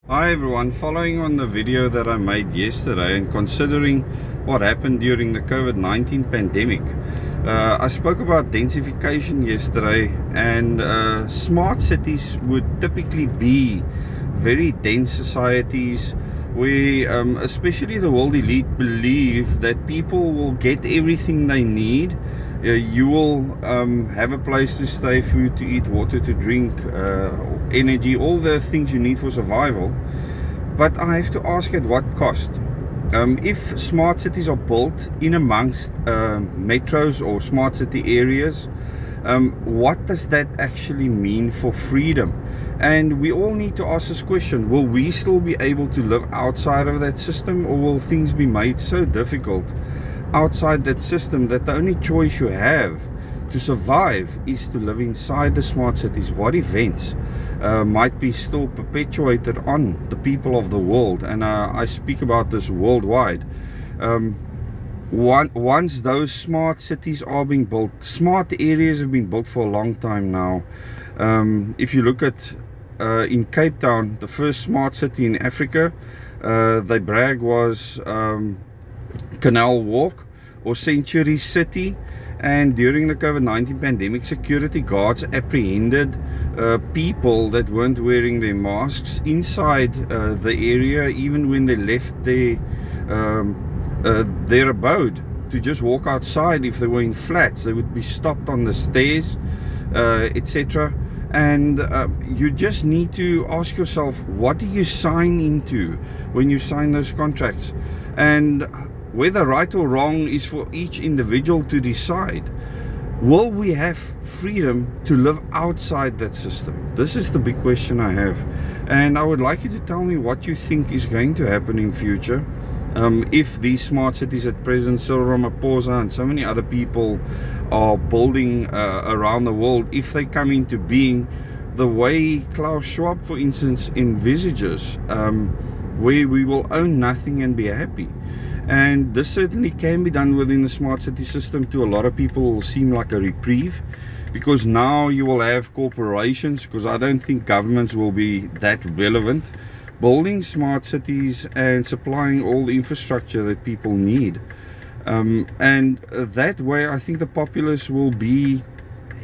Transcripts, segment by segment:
Hi everyone, following on the video that I made yesterday and considering what happened during the COVID-19 pandemic, I spoke about densification yesterday, and smart cities would typically be very dense societies where especially the world elite believe that people will get everything they need. You will have a place to stay, food to eat, water to drink, energy, all the things you need for survival. But I have to ask, at what cost? If smart cities are built in amongst metros or smart city areas, what does that actually mean for freedom? And we all need to ask this question: will we still be able to live outside of that system, or will things be made so difficult outside that system that the only choice you have to survive is to live inside the smart cities? What events might be still perpetuated on the people of the world? And I speak about this worldwide. Once those smart cities are being built, smart areas have been built for a long time now. If you look at in Cape Town, the first smart city in Africa, they brag was Canal Walk or Century City. And during the COVID-19 pandemic, security guards apprehended people that weren't wearing their masks inside the area, even when they left their abode to just walk outside. If they were in flats, they would be stopped on the stairs, etc. And you just need to ask yourself, what do you sign into when you sign those contracts? And whether right or wrong is for each individual to decide. Will we have freedom to live outside that system? This is the big question I have, and I would like you to tell me what you think is going to happen in future. If these smart cities at present, Cyril Ramaphosa and so many other people are building around the world, if they come into being the way Klaus Schwab, for instance, envisages, where we will own nothing and be happy. And this certainly can be done within the smart city system. To a lot of people, it will seem like a reprieve, because now you will have corporations, because I don't think governments will be that relevant, building smart cities and supplying all the infrastructure that people need. And that way I think the populace will be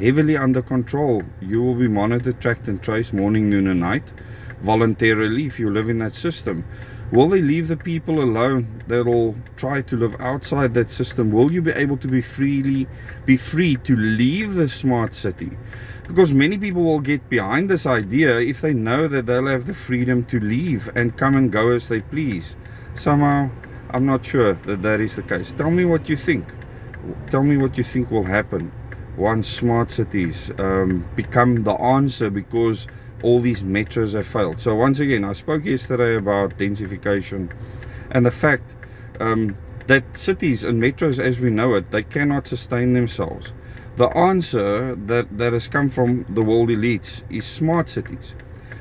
heavily under control. You will be monitored, tracked and traced morning, noon and night, voluntarily, if you live in that system. Will they leave the people alone that will try to live outside that system? Will you be able to be free to leave the smart city? Because many people will get behind this idea if they know that they'll have the freedom to leave and come and go as they please. Somehow, I'm not sure that that is the case. Tell me what you think. Tell me what you think will happen once smart cities become the answer, because all these metros have failed. So once again, I spoke yesterday about densification and the fact that cities and metros as we know it, they cannot sustain themselves. The answer that has come from the world elites is smart cities,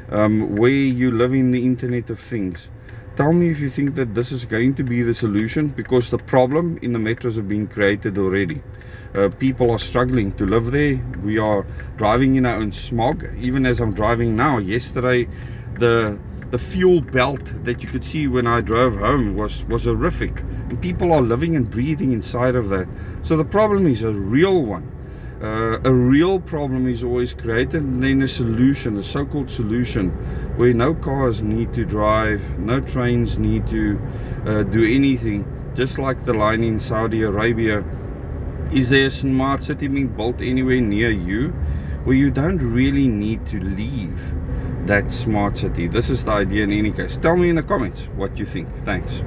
where you live in the Internet of Things. Tell me if you think that this is going to be the solution, because the problem in the metros have been created already. People are struggling to live there. We are driving in our own smog, even as I'm driving now. Yesterday, the fuel belt that you could see when I drove home was horrific. And people are living and breathing inside of that. So the problem is a real one. A real problem is always created, and then a solution, a so-called solution, where no cars need to drive, no trains need to do anything, just like the line in Saudi Arabia. Is there a smart city being built anywhere near you where you don't really need to leave that smart city? This is the idea in any case. Tell me in the comments what you think. Thanks.